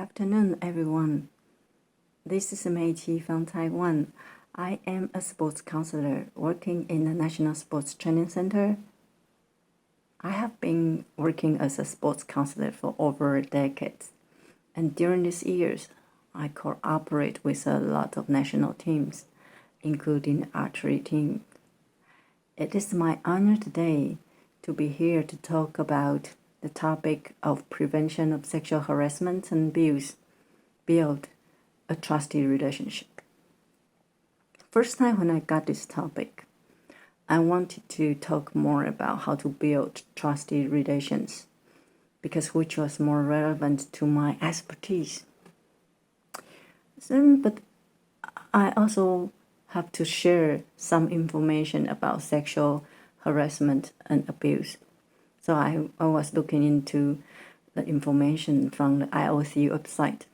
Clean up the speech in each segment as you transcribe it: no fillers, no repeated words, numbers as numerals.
afternoon, everyone. This is Mesichi from Taiwan. I am a sports counselor working in the National Sports Training Center. I have been working as a sports counselor for over a decade, and during these years, I cooperate with a lot of national teams, including the archery team. It is my honor today to be here to talk about the topic of prevention of sexual harassment and abuse. Build a trusty relationship. First time when I got this topic, I wanted to talk more about how to build trusty relations, because which was more relevant to my expertise. But I also have to share some information about sexual harassment and abuse. So I was looking into the information from the IOC website.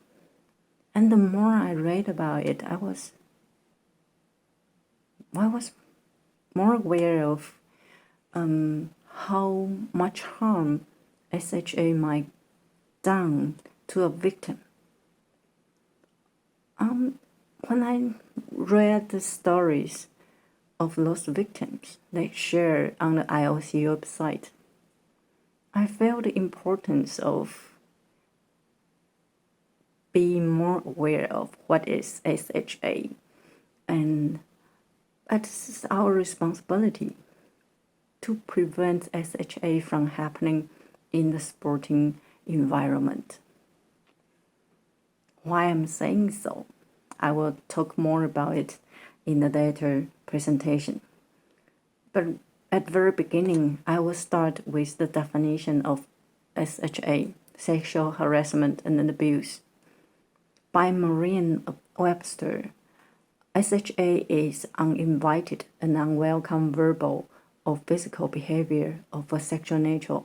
And the more I read about it, I was more aware of how much harm SHA might done to a victim. When I read the stories of those victims they share on the IOC website, I felt the importance of being more aware of what is SHA, and it's our responsibility to prevent SHA from happening in the sporting environment. Why I'm saying so, I will talk more about it in the later presentation. But at the very beginning, I will start with the definition of SHA, sexual harassment and abuse. By Merriam-Webster, SHA is uninvited and unwelcome verbal or physical behavior of a sexual nature,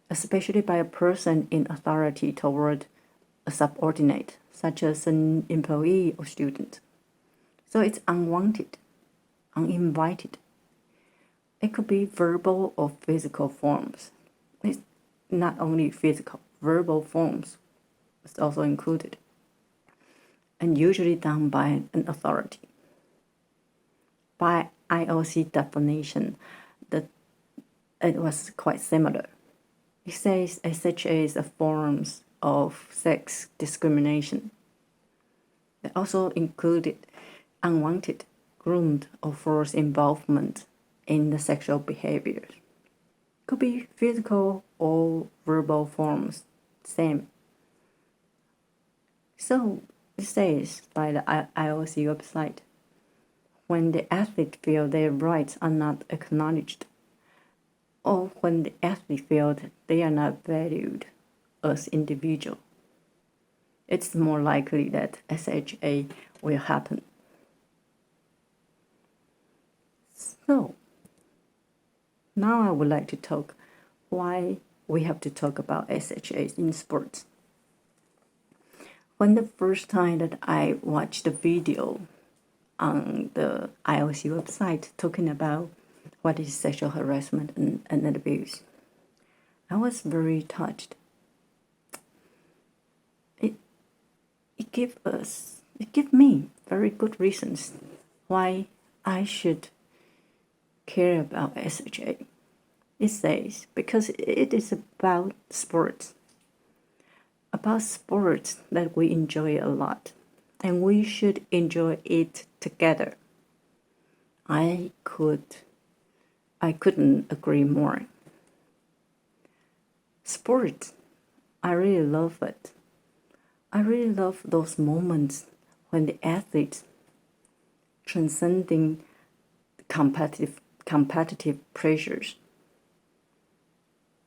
especially by a person in authority toward a subordinate, such as an employee or student. So it's unwanted, uninvited. It could be verbal or physical forms. It's not only physical, verbal forms is also included, and usually done by an authority. By IOC definition, it was quite similar. It says SHA is a form of sex discrimination. It also included unwanted, groomed, or forced involvement in the sexual behaviors. Could be physical or verbal forms, same. So it says by the IOC website, when the athlete feel their rights are not acknowledged, or when the athlete feel they are not valued as individual, it's more likely that SHA will happen. So now I would like to talk why we have to talk about SHAs in sports. When the first time that I watched the video on the IOC website talking about what is sexual harassment and abuse, I was very touched. It gave me very good reasons why I should care about SHA. It says because it is about sports that we enjoy a lot, and we should enjoy it together. I couldn't agree more. Sports, I really love it. I really love those moments when the athletes transcending competitive pressures.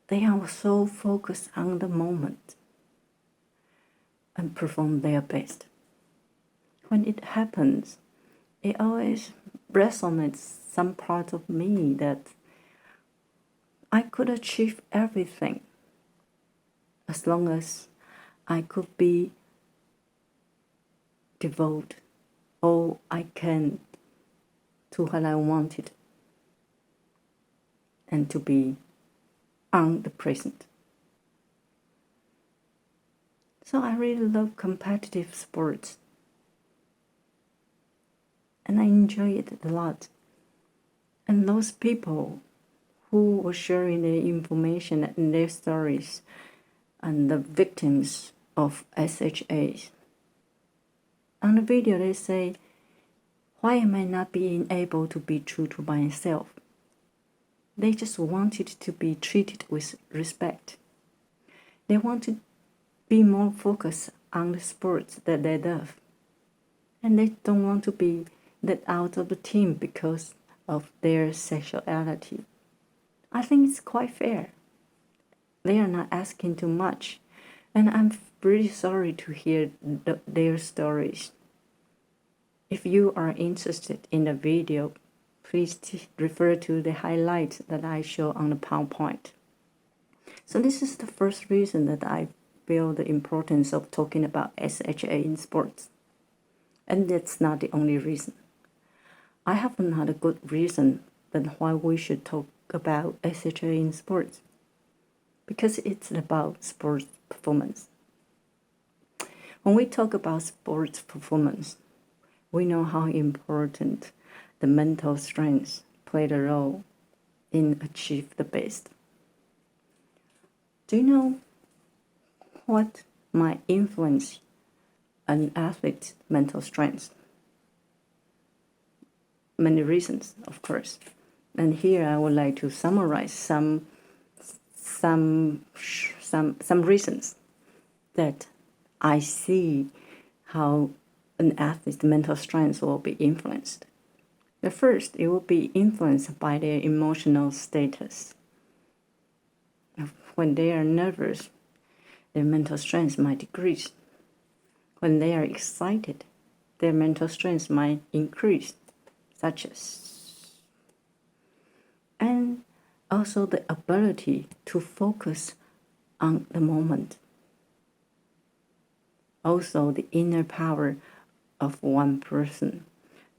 They are so focused on the moment and perform their best. When it happens, it always resonates some part of me that I could achieve everything as long as I could be devoted all I can to what I wanted and to be on the present. So I really love competitive sports. And I enjoy it a lot. And those people who were sharing their information and their stories and the victims of SHAs. On the video they say, why am I not being able to be true to myself? They just wanted to be treated with respect. They want to be more focused on the sports that they love. And they don't want to be let out of the team because of their sexuality. I think it's quite fair. They are not asking too much. And I'm pretty sorry to hear their stories. If you are interested in the video, please refer to the highlights that I show on the PowerPoint. So this is the first reason that I feel the importance of talking about SHA in sports. And that's not the only reason. I have another good reason that why we should talk about SHA in sports. Because it's about sports performance. When we talk about sports performance, we know how important the mental strength played a role in achieving the best. Do you know what might influence an athlete's mental strength? Many reasons, of course. And here I would like to summarize some reasons that I see how an athlete's mental strength will be influenced. The first, it will be influenced by their emotional status. When they are nervous, their mental strength might decrease. When they are excited, their mental strength might increase, such as. And also the ability to focus on the moment. Also the inner power of one person,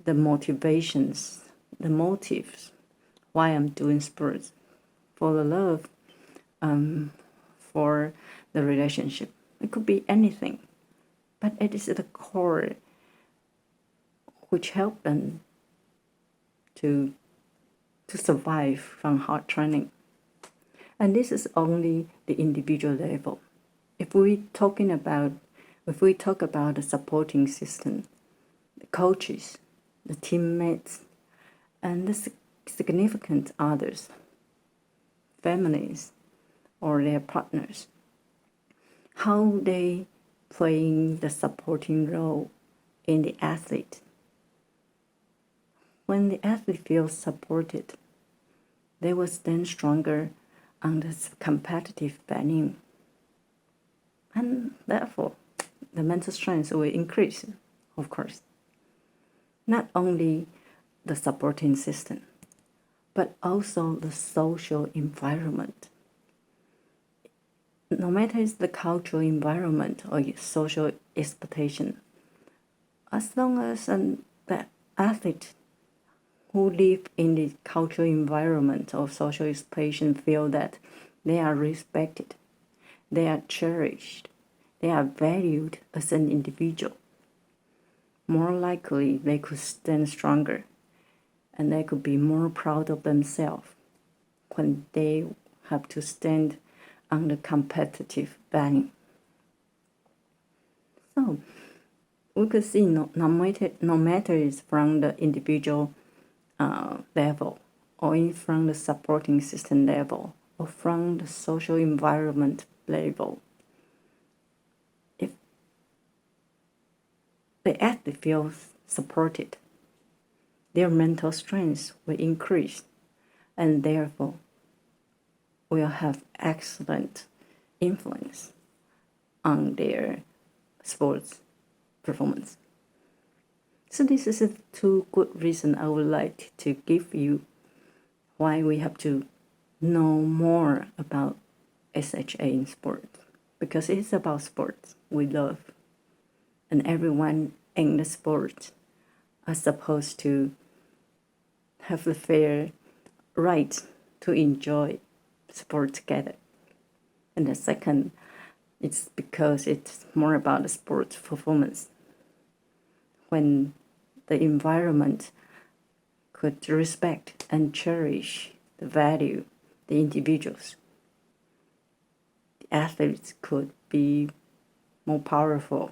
the motivations, the motives, why I'm doing sports, for the love, for the relationship. It could be anything, but it is the core which help them to survive from hard training. And this is only the individual level. If we talk about the supporting system, the coaches, the teammates, and the significant others, families, or their partners, how they playing the supporting role in the athlete. When the athlete feels supported, they will stand stronger on this competitive banning. And therefore, the mental strength will increase, of course. Not only the supporting system, but also the social environment. No matter it's the cultural environment or social expectation, as long as the athlete who live in the cultural environment or social expectation feel that they are respected, they are cherished, they are valued as an individual, more likely they could stand stronger and they could be more proud of themselves when they have to stand on the competitive banning. So we could see no matter it's from the individual level, or from the supporting system level, or from the social environment level, if the athlete feels supported, their mental strength will increase, and therefore will have excellent influence on their sports performance. So this is two good reasons I would like to give you why we have to know more about SHA in sports, because it's about sports we love, and everyone in the sport are supposed to have the fair right to enjoy sport together. And the second, It's because it's more about the sports performance. When the environment could respect and cherish the value the individuals, the athletes could be more powerful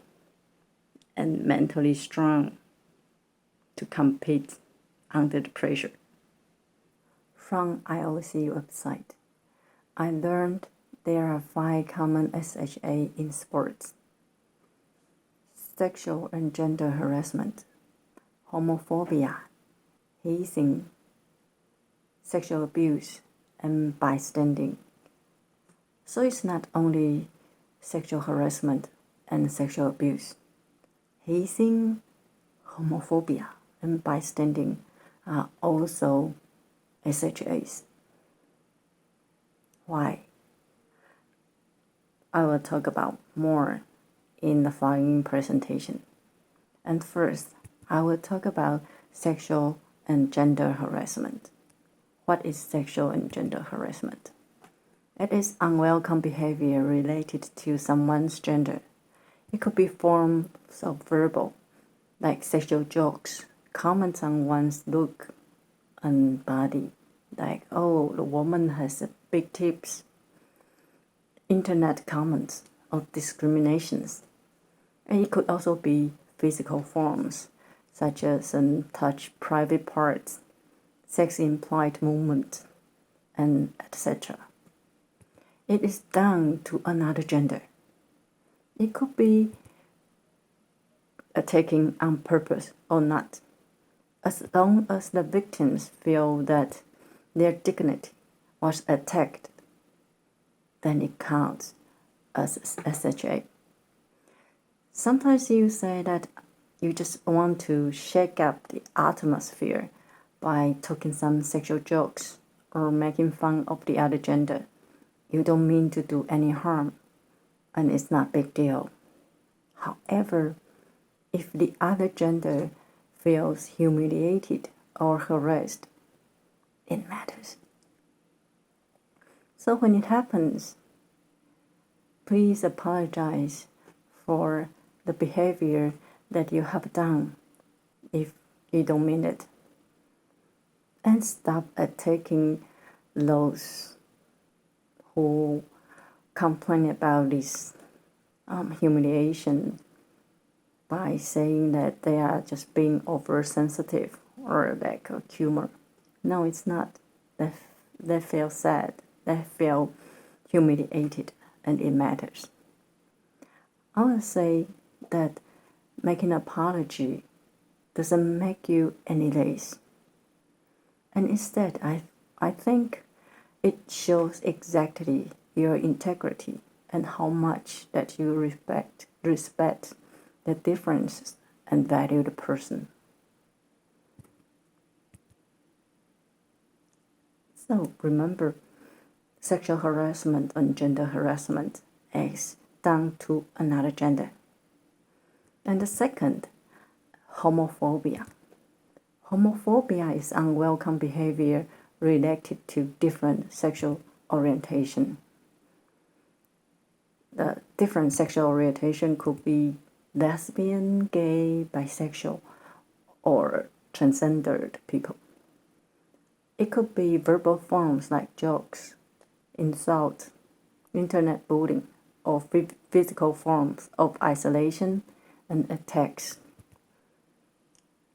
and mentally strong to compete under the pressure. From IOC website, I learned there are 5 common SHA in sports: sexual and gender harassment, homophobia, hazing, sexual abuse, and bystanding. So it's not only sexual harassment and sexual abuse. Hazing, homophobia, and bystanding are also SHAs. Why? I will talk about more in the following presentation. And first, I will talk about sexual and gender harassment. What is sexual and gender harassment? It is unwelcome behavior related to someone's gender. It could be forms of verbal, like sexual jokes, comments on one's look and body, like, oh, the woman has big tits, internet comments or discriminations. And it could also be physical forms, such as touch private parts, sex implied movement, and etc. It is done to another gender. It could be attacking on purpose or not. As long as the victims feel that their dignity was attacked, then it counts as SHA. Sometimes you say that you just want to shake up the atmosphere by talking some sexual jokes or making fun of the other gender. You don't mean to do any harm, and it's not a big deal. However, if the other gender feels humiliated or harassed, it matters. So when it happens, please apologize for the behavior that you have done if you don't mean it. And stop attacking those who complain about this humiliation by saying that they are just being oversensitive or lack of humor. No, it's not. They feel sad. They feel humiliated, and it matters. I would say that making an apology doesn't make you any less. And instead, I think it shows exactly your integrity and how much that you respect the differences and value the person. So remember, sexual harassment and gender harassment is done to another gender. And the second, homophobia. Homophobia is unwelcome behavior related to different sexual orientation. The different sexual orientation could be lesbian, gay, bisexual, or transgendered people. It could be verbal forms like jokes, insult, internet bullying, or physical forms of isolation and attacks.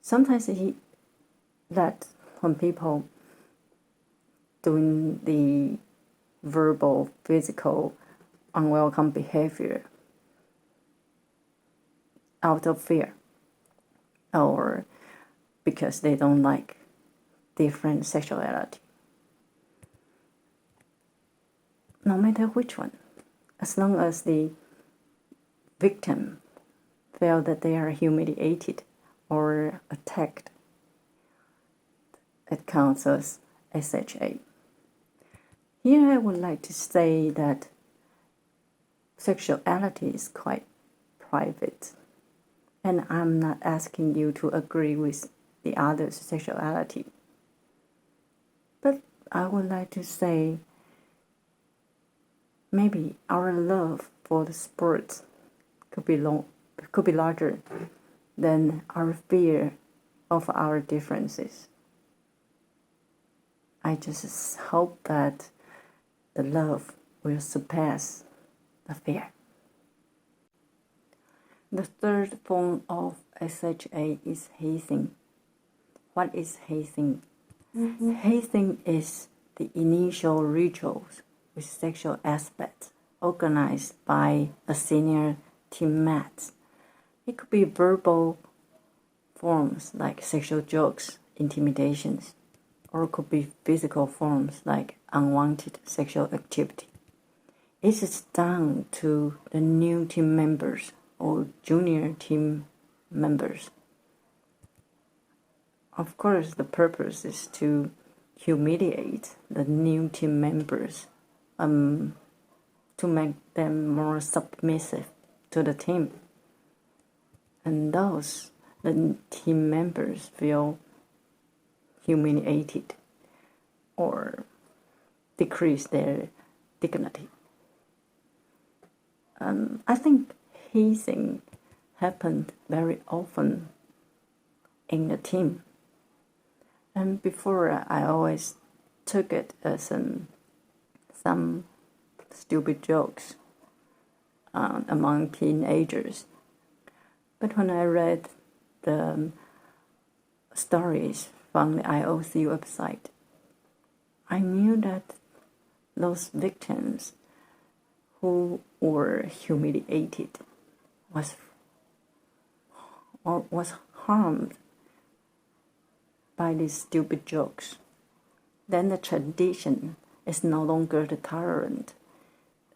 Sometimes that when people doing the verbal, physical, unwelcome behavior out of fear or because they don't like different sexuality. No matter which one, as long as the victim feel that they are humiliated or attacked, it counts as SHA. Here I would like to say that sexuality is quite private, and I'm not asking you to agree with the other's sexuality. But I would like to say maybe our love for the sports could be larger than our fear of our differences. I just hope that the love will surpass the fear. The third form of SHA is hazing. What is hazing? Hazing is the initial rituals with sexual aspects organized by a senior teammate. It could be verbal forms like sexual jokes, intimidations, or it could be physical forms like unwanted sexual activity. It is done to the new team members or junior team members. Of course, the purpose is to humiliate the new team members, to make them more submissive to the team. And thus, the team members feel humiliated or decrease their dignity. I think hazing happened very often in the team. And before, I always took it as some stupid jokes among teenagers. But when I read the stories from the IOC website, I knew that those victims who were humiliated was harmed by these stupid jokes. Then the tradition is no longer the tolerant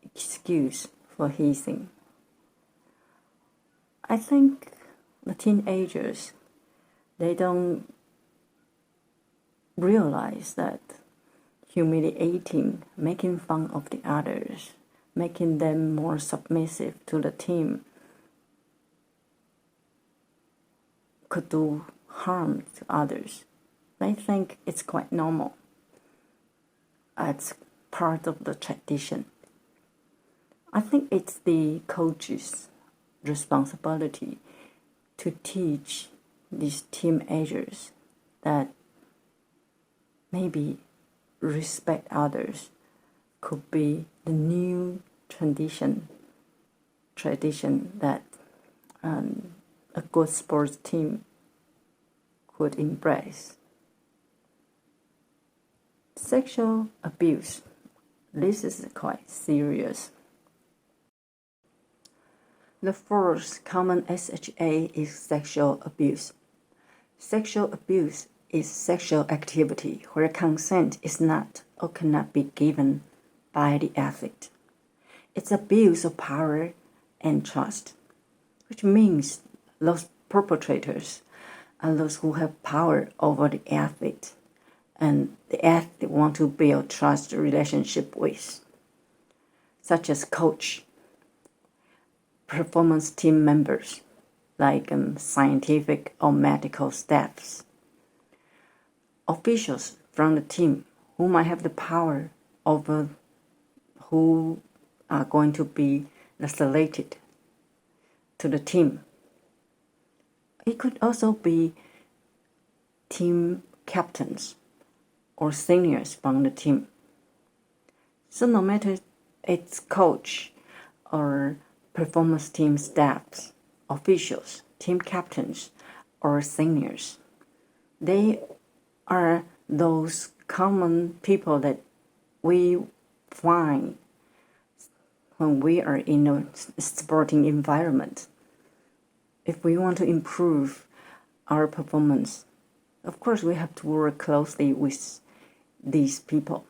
excuse for hazing. I think the teenagers, they don't realize that humiliating, making fun of the others, making them more submissive to the team could do harm to others. They think it's quite normal. It's part of the tradition. I think it's the coach's responsibility to teach these teenagers that maybe respect others could be the new tradition that a good sports team could embrace. Sexual abuse. This is quite serious. The fourth common SHA is sexual abuse. Sexual abuse is sexual activity where consent is not or cannot be given by the athlete. It's abuse of power and trust, which means those perpetrators are those who have power over the athlete, and the athlete want to build trust relationship with, such as coach, performance team members, like scientific or medical staffs, officials from the team who might have the power over who are going to be selected to the team. It could also be team captains or seniors from the team. So no matter it's coach or performance team staffs, officials, team captains, or seniors, they are those common people that we find when we are in a sporting environment. If we want to improve our performance, of course we have to work closely with these people.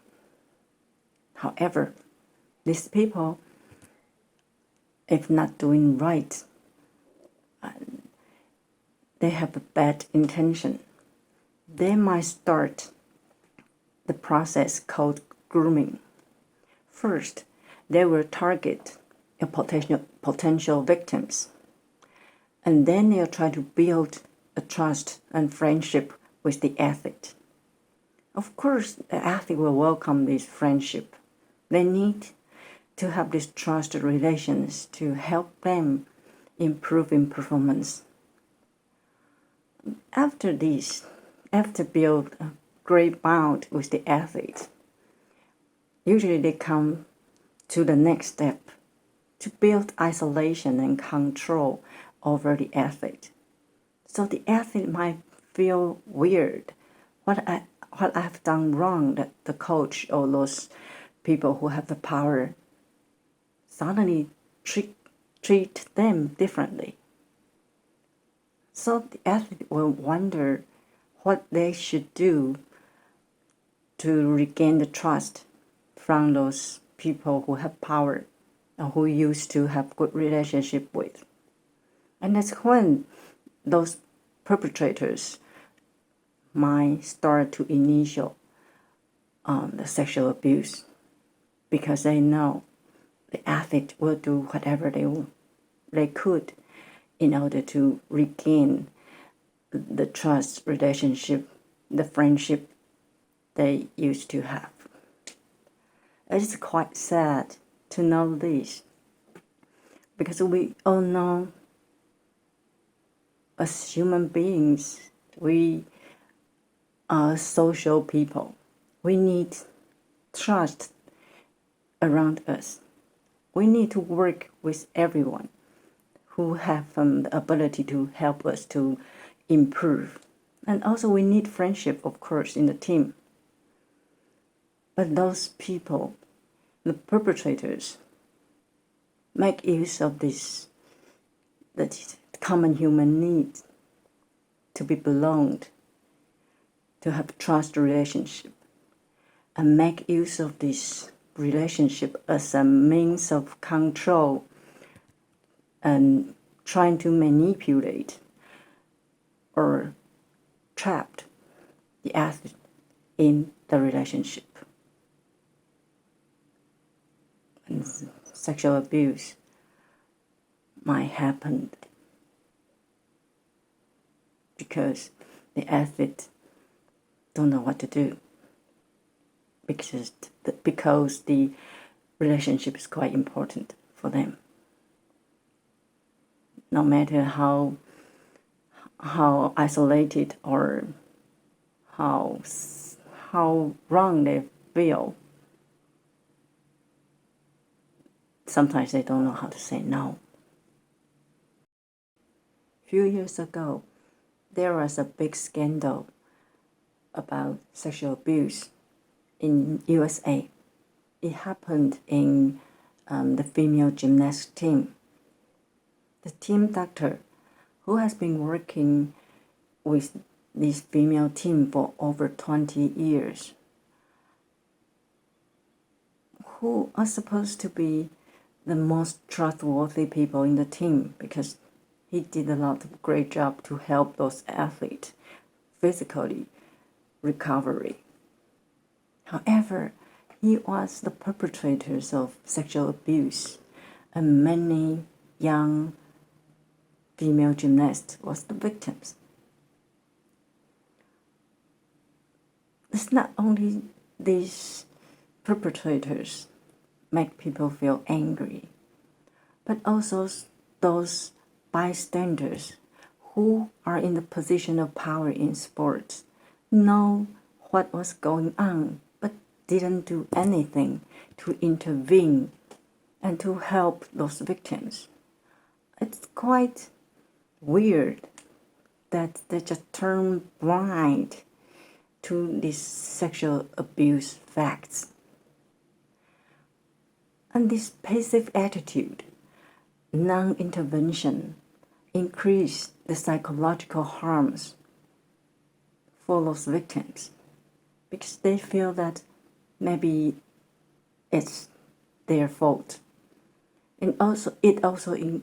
However, these people, if not doing right, they have a bad intention. They might start the process called grooming. First, they will target a potential victims, and then they'll try to build a trust and friendship with the athlete. Of course, the athlete will welcome this friendship. They need to have these trusted relations to help them improve in performance. After build a great bond with the athlete, usually they come to the next step to build isolation and control over the athlete. So the athlete might feel weird. What I've done wrong, that the coach or those people who have the power suddenly treat them differently. So the athlete will wonder what they should do to regain the trust from those people who have power or who used to have good relationship with. And that's when those perpetrators might start to initiate the sexual abuse, because they know the athlete will do whatever they could in order to regain the trust relationship, the friendship they used to have. It's quite sad to know this, because we all know as human beings, we are social people. We need trust around us. We need to work with everyone who have the ability to help us to improve. And also we need friendship, of course, in the team. But those people, the perpetrators, make use of this, that common human need to be belonged, to have trust relationship, and make use of this relationship as a means of control and trying to manipulate or trap the athlete in the relationship. And sexual abuse might happen because the athlete don't know what to do, because the relationship is quite important for them. No matter how isolated or how wrong they feel, sometimes they don't know how to say no. A few years ago, there was a big scandal about sexual abuse in USA. It happened in the female gymnastics team. The team doctor, who has been working with this female team for over 20 years, who are supposed to be the most trustworthy people in the team, because he did a lot of great job to help those athletes physically recovery. However, he was the perpetrators of sexual abuse, and many young female gymnasts was the victims. It's not only these perpetrators make people feel angry, but also those bystanders who are in the position of power in sports know what was going on, but didn't do anything to intervene and to help those victims. It's quite weird that they just turn blind to these sexual abuse facts. And this passive attitude, non-intervention, increase the psychological harms for those victims, because they feel that maybe it's their fault. And also it also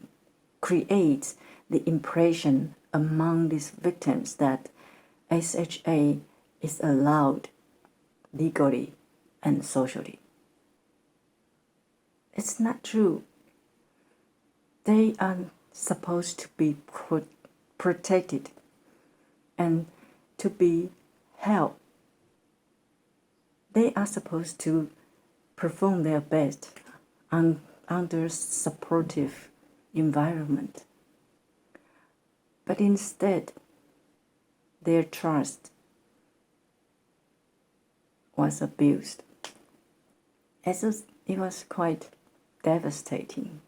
creates the impression among these victims that SHA is allowed legally and socially. It's not true. They are supposed to be protected and to be helped. They are supposed to perform their best under supportive environment. But instead, their trust was abused. It was quite devastating.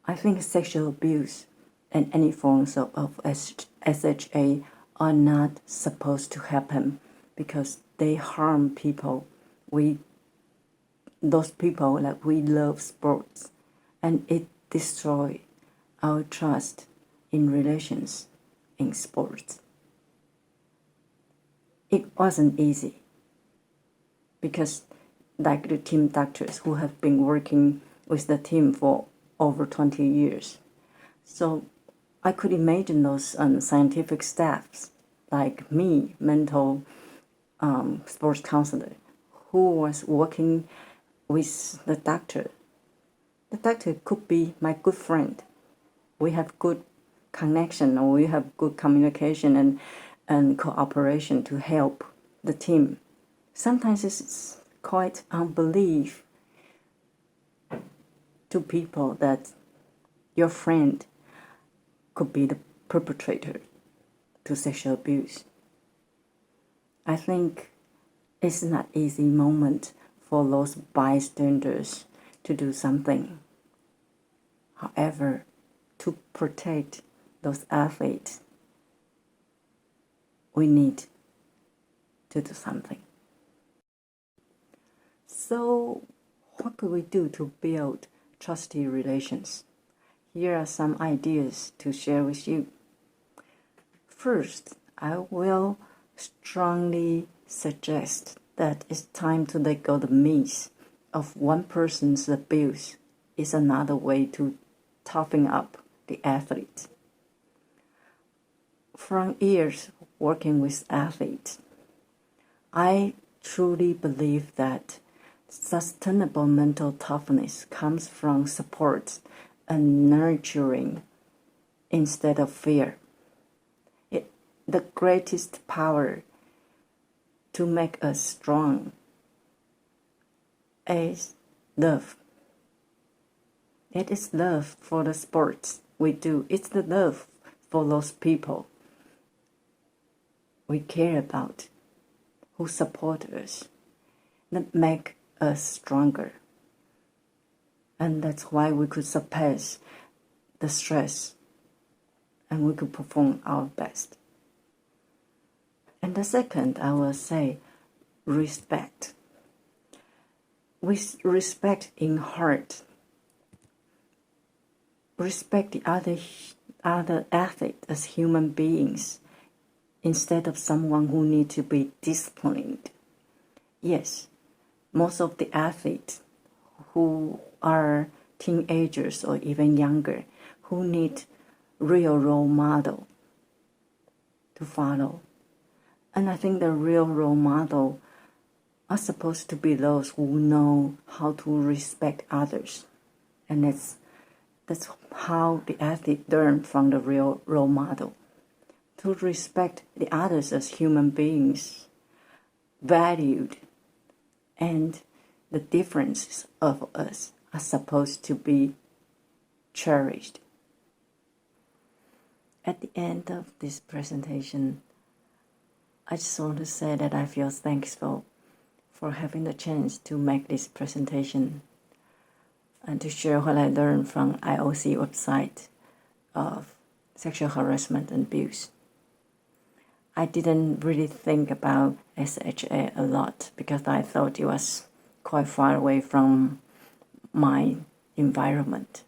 I think sexual abuse and any forms of SHA are not supposed to happen because they harm people. Those people that we love sports, and it destroys our trust in relations in sports. It wasn't easy because like the team doctors who have been working with the team for over 20 years. So I could imagine those scientific staffs like me, mental sports counselor, who was working with the doctor. The doctor could be my good friend. We have good connection, or we have good communication and cooperation to help the team. Sometimes it's quite unbelief to people that your friend could be the perpetrator to sexual abuse. I think it's not an easy moment for those bystanders to do something. However, to protect those athletes, we need to do something. So, what could we do to build trusty relations? Here are some ideas to share with you. First, I will strongly suggest that it's time to let go the myth of one person's abuse is another way to toughen up the athlete. From years working with athletes, I truly believe that sustainable mental toughness comes from support and nurturing instead of fear. The greatest power to make us strong is love. It is love for the sports we do. It's the love for those people we care about, who support us, that make us stronger. And that's why we could surpass the stress and we could perform our best. And the second, I will say, respect. With respect in heart, respect the other athlete as human beings instead of someone who needs to be disciplined. Yes, most of the athletes who are teenagers or even younger who need real role model to follow. And I think the real role model are supposed to be those who know how to respect others. And that's how the athlete learn from the real role model. To respect the others as human beings, valued, and the differences of us are supposed to be cherished. At the end of this presentation, I just want to say that I feel thankful for having the chance to make this presentation and to share what I learned from IOC website of sexual harassment and abuse. I didn't really think about SHA a lot because I thought it was quite far away from my environment.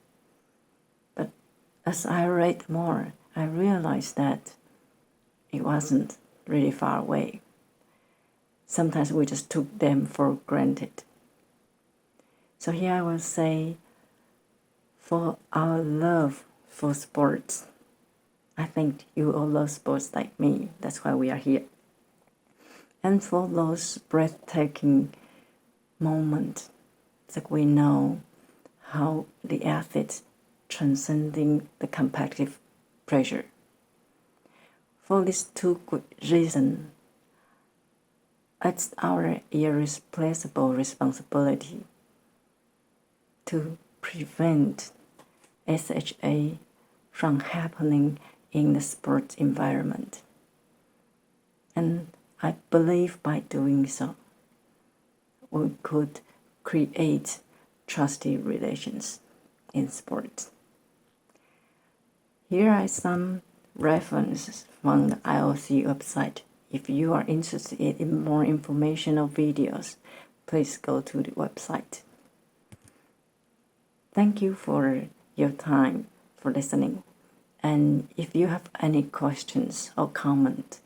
But as I read more, I realized that it wasn't really far away. Sometimes we just took them for granted. So here I will say, for our love for sports, I think you all love sports like me. That's why we are here. And for those breathtaking moments that we know how the athletes transcending the competitive pressure. For these two good reasons, It's our irreplaceable responsibility to prevent SHA from happening in the sports environment. And I believe by doing so, we could create trusty relations in sports. Here are some references from the IOC website. If you are interested in more informational videos, please go to the website. Thank you for your time for listening. And if you have any questions or comments,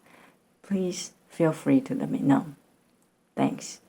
please feel free to let me know. Thanks.